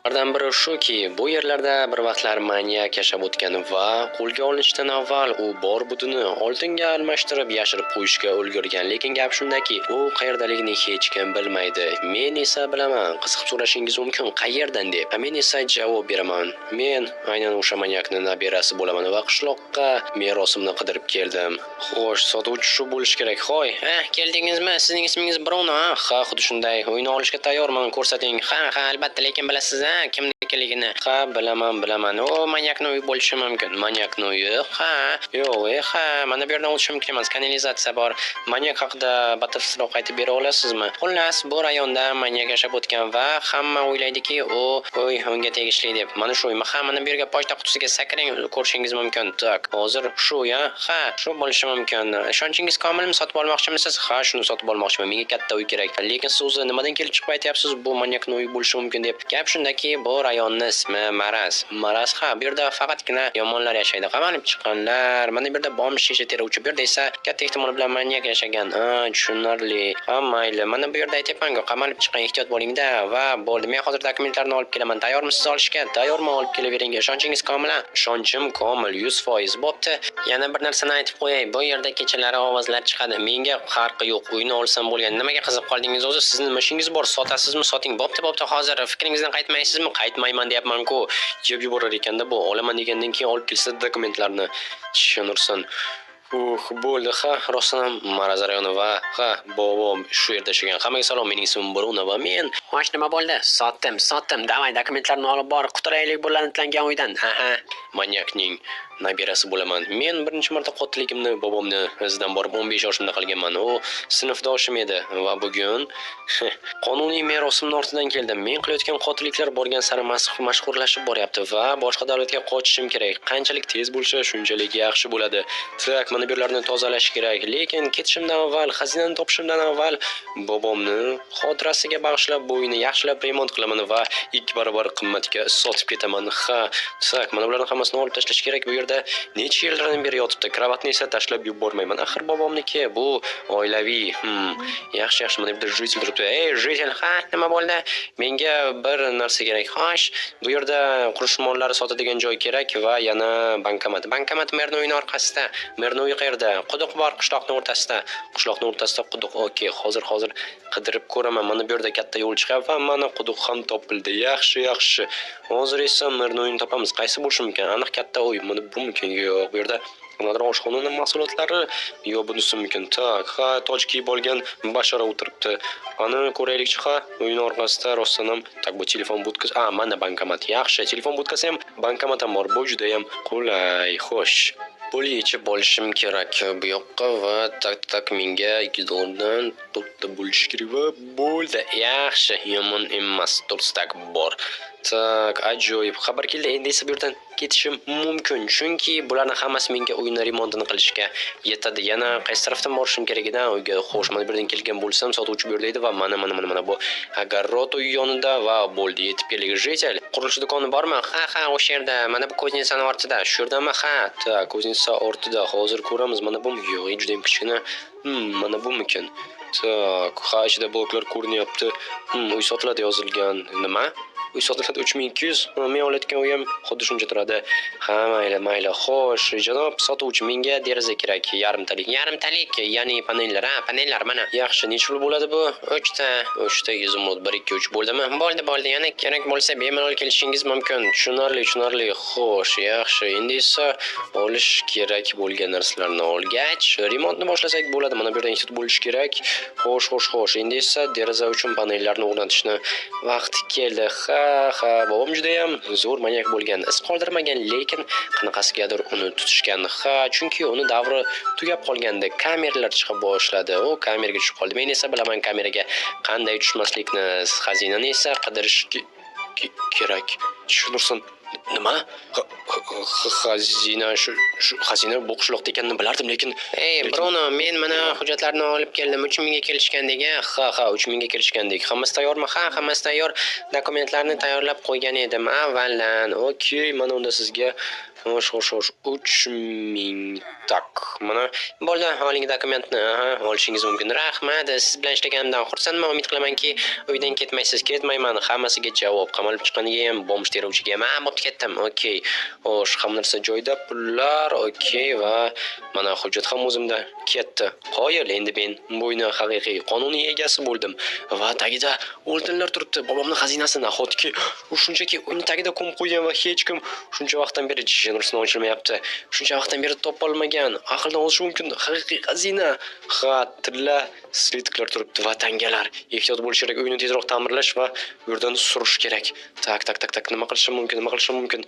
Ulardan biri shuki, bu yerlarda bir vaqtlar manyak yashab o'tgan va qo'lga olinishidan avval u bor budini oltinga almashtirib yashirib qo'yishga ulgurgan. Lekin gap shundaki, u qayerdaligini hech kim bilmaydi. Men esa bilaman. Qiziqib so'rashingiz mumkin, qayerdan deb. Men esa javob beraman. Men aynan o'sha manyakning nabirasi bo'laman va qishloqqa merosimni qidirib keldim. Xo'sh, sotuvchi shu bo'lish kerak. Hoy, keldingizmi? Sizning ismingiz Bruno? Ha, xuddi shunday. Uyni olishga tayyorman, ko'rsating. Ha, albatta, lekin bilasiz, kimnikiligini. Ha, bilaman. O, manyakning uyi bo'lishi mumkin. Manyakning uyi? Ha, yo'q, mana bu yerdan o'tish mumkin emas. Kanalizatsiya bor. Manyak haqida batafsilroq aytib bera olasizmi? Xullas, bu rayonda manyak yashab o'tgan va hamma o'ylaydiki, unga tegishli deb. Mana shu uymi? Ha, mana bu yerga pochta qutisiga sakring, ko'rishingiz mumkin. Tak, hozir shu ha, shu bo'lishi mumkin. Ishonchingiz komilmi? Sotib olmoqchimisiz? Ha, shuni sotib olmoqchiman. Menga katta uy kerak. Lekin siz o'zi nimadan kelib chiqib aytyapsiz, bu manyakning uyi bo'lishi mumkin deb? Gap shundaki, bu rayonning ismi Maraz. Maraz, ha, bu yerda faqatgina yomonlar yashaydi. Qamalib chiqqanlar. Mana bu yerda bomb shisha teruvchi, bu yerda esa katta ehtimol bilan manyak yashagan. Tushunarli. Ha, mayli. Mana bu yerda aytayapman-ku, qamalib chiqqan, ehtiyot bo'ling-da. Va bo'ldi. Men hozir dokumentlarni olib kelaman. Tayyormisiz olishga? Tayyorman, olib kelavering. Ishonchingiz komil-a? Ishonchim komil, 100%. Bo'pti. Yana bir narsani aytib qo'yay. Bu yerda kechalari ovozlar chiqadi. Menga farqi yo'q. Uyni olsam bo'lgan. Nimaga qiziqib qoldingiz o'zi? Sizning nima ishingiz bor? Sotasizmi? Soting. Bo'pti. Hozir fikringizdan qaytmaysizmi? Qaytmayman deyapman-ku. Yeb yuborar ekanda bu. Olaman degandan keyin olib kelsa dokumentlarni. Tushunursan. Bo'ldi. Ha, rostdan Maraz rayoni va bobom shu yerda yashagan. Hammaga salom, mening ismim Bruno va men. Xo'sh, nima bo'ldi? Sotdim. Davay, dokumentlarni olib bor, quturaylik bu la'natlangan uydan. Manyakning nabirasi bo'laman. Men birinchi marta qotilligimni bobomni izidan borib 15 yoshimda qilganman. U sinfdoshim edi va bugun qonuniy merosimning ortidan keldim. Men qilayotgan qotilliklar borgan sari mashhurlashib boryapti va boshqa davlatga qochishim kerak. Qanchalik tez bo'lsa, shunchalik yaxshi bo'ladi. Tak, mana bu yerlarni tozalash kerak. Lekin ketishimdan avval, xazinani topishimdan avval bobomni xotirasiga bag'ishlab bu uyni yaxshilab remont qilaman va 2 barobar qimmatga sotib ketaman. Ha, tak, mana bularni hammasini olib tashlash kerak. Bu yerda necha yillardan beri yotibdi. Kravatni esa tashlab yubormayman. Axir bobomniki bu oilaviy. Yaxshi, mana bu yerda jitel turibdi. Ey, jitel, ha, nima bo'ldi? Menga bir narsa kerak. Xo'sh, bu yerda qurish mollari sotadigan joy kerak va yana bankomat. Bankomat merning uyini orqasida. Merning uyi qayerda? Quduq bor qishloqning o'rtasida. Quduq. Okey, hozir qidirib ko'raman. Mana bu yerda katta yo'l chiqib va mana quduq ham topildi. Yaxshi. Hozir esa merning uyini topamiz. Qaysi bo'lishi mumkin? Aniq katta uy. Mana bu mumkin. Yo'q, bu yerda ular oshxonaning mahsulotlari. Yo'q, bunisi mumkin. Tak, ha, toj kiyib olgan bashara o'tiribdi. Ana ko'raylikchi, ha, uyning orqasida rostdan ham tak, bu telefon budkasi. Mana bankomat. Yaxshi, telefon budkasi ham, bankomat ham bor. Bu juda ham qulay. Xo'sh. Politsiya bo'lishim kerak bu yoqqa va tak menga 2 dollardan 4 ta bo'lish kerak va bo'ldi. Yaxshi, yomon emas. 4 tak bor. Tak, ajoyib. Xabar keldi. Endi esa bu yerdan ketishim mumkin, chunki bularning hammasi menga uyni remontini qilishga yetadi. Yana qaysi tarafdan borishim kerak edi uyga? Xo'sh, mana bu yerdan kelgan bo'lsam, sotuvchi bu yerda edi va mana bu Agarrot uy yonida va bo'ldi, yetib keldik. Jitel, qurilish do'koni bormi? Ha, o'sha yerda. Mana bu ko'znitsani ortida. Shu yerdami? Ha, tak, ko'znitsa ortida. Hozir ko'ramiz. Mana bu yo'q, juda ham kichkina. Mana bu mumkin. Tak, ichida bloklar ko'rinyapti. Uy sotiladi yozilgan. Nima? Uy sotiladi 3200. Men olayotgan uyim xuddi shuncha turadi. Ha, mayli. Xo'sh, janob sotuvchi, menga deraza kerak. Yarimtalik, ya'ni panellar mana. Yaxshi, necha pul bo'ladi bu? 3 ta izumrud, 1 2 3 bo'ldimi? Bo'ldi. Yana kerak bo'lsa bemalol kelishingiz mumkin. Tushunarli. Xo'sh, yaxshi. Endi esa olish kerak bo'lgan narsalarni olgach, remontni boshlasak bo'ladi. Mana bu yerda institut bo'lish kerak. Xo'sh. Endi esa deraza uchun panellarni o'rnatishni vaqti keldi. Ha, bobom juda ham zo'r manyak bo'lgan. Iz qoldirmagan, lekin qanaqasigadir uni tutishgan. Ha, chunki uni davri tugab qolganda kameralar chiqa boshladi. U kameraga tushib qoldi. Men esa bilaman kameraga qanday tushmaslikni. Xazinani esa qidirish kerak. Tushunursan? Nima? Xazina bu qishloqda ekanini bilardim, lekin Bruno, men mana hujjatlarni olib keldim. 3000 ga kelishgandik. Ha, 3000 ga kelishgandik. Hammasi tayyormi? Ha, hammasi tayyor. Dokumentlarni tayyorlab qo'ygan edim avvaldan. Okey, mana unda sizga Xo'sh, 3000. Tak, mana bo'ldi, oling dokumentni. Aha, olishingiz mumkin. Rahmat, siz bilan ishlaganimdan xursandman. Umid qilamanki, uydan ketmaysiz. Ketmayman. Hammasiga javob. Qamalib chiqqaniga ham, bomb teruvchiga ham. Bo'pti, ketdim. Okey. Xo'sh, hamma narsa joyida, pullar, okey va mana hujjat ham o'zimda. Ketdi. Qoyil, endi men bo'yni haqiqiy qonuniy egasi bo'ldim va tagida oltinlar turibdi. Bobomning xazinasi nahotki u shunchaki uyni tagida ko'mib qo'ygan va hech kim shuncha vaqtdan beri jishingizni ochilmayapti. Shuncha vaqtdan beri topolmagan. Aqldan olishi mumkin haqiqiy xazina. Ha, tilla slitklar turibdi va tangalar. Ehtiyot bo'lish kerak, uyni tezroq ta'mirlash va bu yerdan surish kerak. Tak. Nima qilishim mumkin?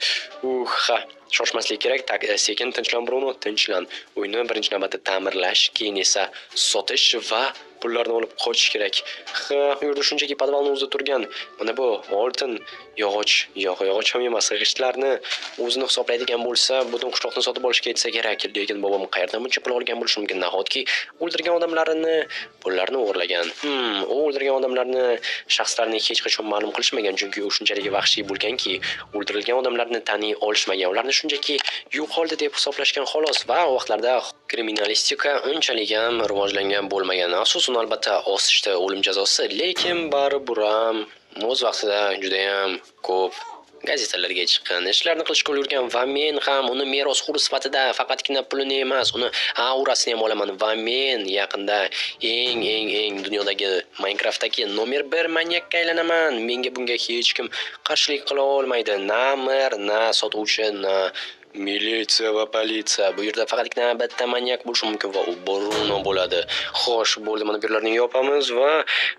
Ha. Shoshmaslik kerak. Tak, sekin tinchlan Bruno, tinchlan. Uyni birinchi navbatda ta'mirlash, keyin esa sotish va pullarni olib qochish kerak. Ha, bu yerda shunchaki podvalning o'zida turgan. Mana bu oltin, yog'och ham emas, g'ishtlarni o'zini hisoblaydigan bo'lsa, butun qishloqni sotib olishga ketsa kerak. Lekin bobom qayerdan buncha pul olgan bo'lishi mumkin? Nahotki o'ldirgan odamlarini, pullarni o'g'irlagan. U o'ldirgan odamlarni shaxslarini hech qachon ma'lum qilishmagan, chunki u shunchalik vahshiy bo'lganki, o'ldirilgan odamlarni taniy olishmagan. Ularni shunchaki yo'qoldi deb hisoblashgan xolos va u vaqtlarda kriminalistika unchalik ham rivojlangan bo'lmagan. Afsusun, albatta o'sishdi o'lim jazosi, lekin baribir ham o'z vaqtida juda ham ko'p gazetalarga chiqqan, ishlarni qilishga ulgurgan va men ham uni merosxo'r sifatida faqatgina pulini emas, uni aurasini ham olaman va men yaqinda eng dunyodagi Minecraftdagi nomer 1 manyakka aylanaman. Menga bunga hech kim qarshilik qila olmaydi. Na mer, na sotuvchi, na militsiya va politsiya. Bu yerda faqatgina bitta manyak bo'lishi mumkin va u Bruno bo'ladi. Xo'sh, bo'ldi, mana bu yerlarni yopamiz va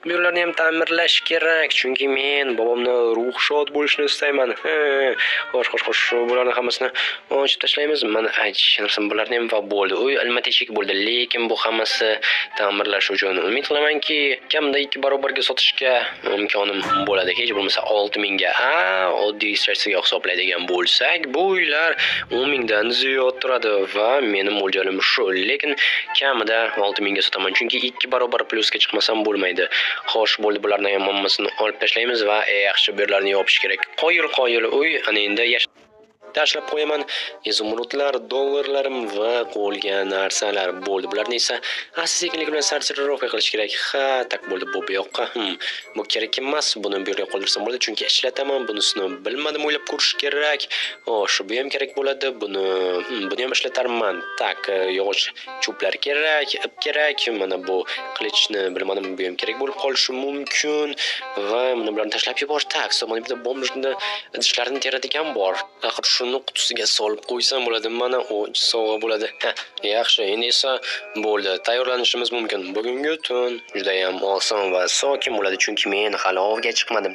bu yerlarni ham ta'mirlash kerak, chunki men bobomni ruhi shod bo'lishini istayman. Xo'sh, bularni hammasini ochib tashlaymiz. Mana aytishim bularni ham va bo'ldi. Uy almateshik bo'ldi, lekin bu hammasi ta'mirlash uchun. Umid qilamanki, kamida 2 barobarga sotishga imkonim bo'ladi. Hech bo'lmasa 6000 ga. Oddiy ishlashga hisoblaydigan bo'lsak, bu uylar 10 mingdan ziyod turadi va mening mo'ljalim shu. Lekin kamida 6000 ga sotaman, chunki 2 barobar plyusga chiqmasam bo'lmaydi. Xo'sh, bo'ldi, bularni ham hammasini olib tashlaymiz va yaxshi bu yerlarni yopish kerak. Qoyil uy, ana endi tashlab qo'yaman. Izumrudlar, dollarlarim va qolgan narsalar bo'ldi. Bularni esa asta-sekinlik bilan sortirovka qilish kerak. Ha, tak bo'ldi, bu yoqqa. Bu kerak emas. Buni bu yerga qoldirsam bo'ladi, chunki ishlataman. Bunisini bilmadim, o'ylab ko'rish kerak. Shu bu ham kerak bo'ladi. Buni ham ishlatarman. Tak, yog'och cho'plar kerak, ip kerak. Mana bu qilichni bilmadim, bu ham kerak bo'lib qolishi mumkin. Va mana bularni tashlab yuborish. Tak, mana bitta bombni idishlarni teradigan bor. Axir shuni qutisiga solib qo'ysam bo'ladi. Mana u sovg'a bo'ladi. Yaxshi, endi esa bo'ldi. Tayyorlanishimiz mumkin. Bugungi tun juda ham oson va sokin bo'ladi, chunki men hali ovga chiqmadim.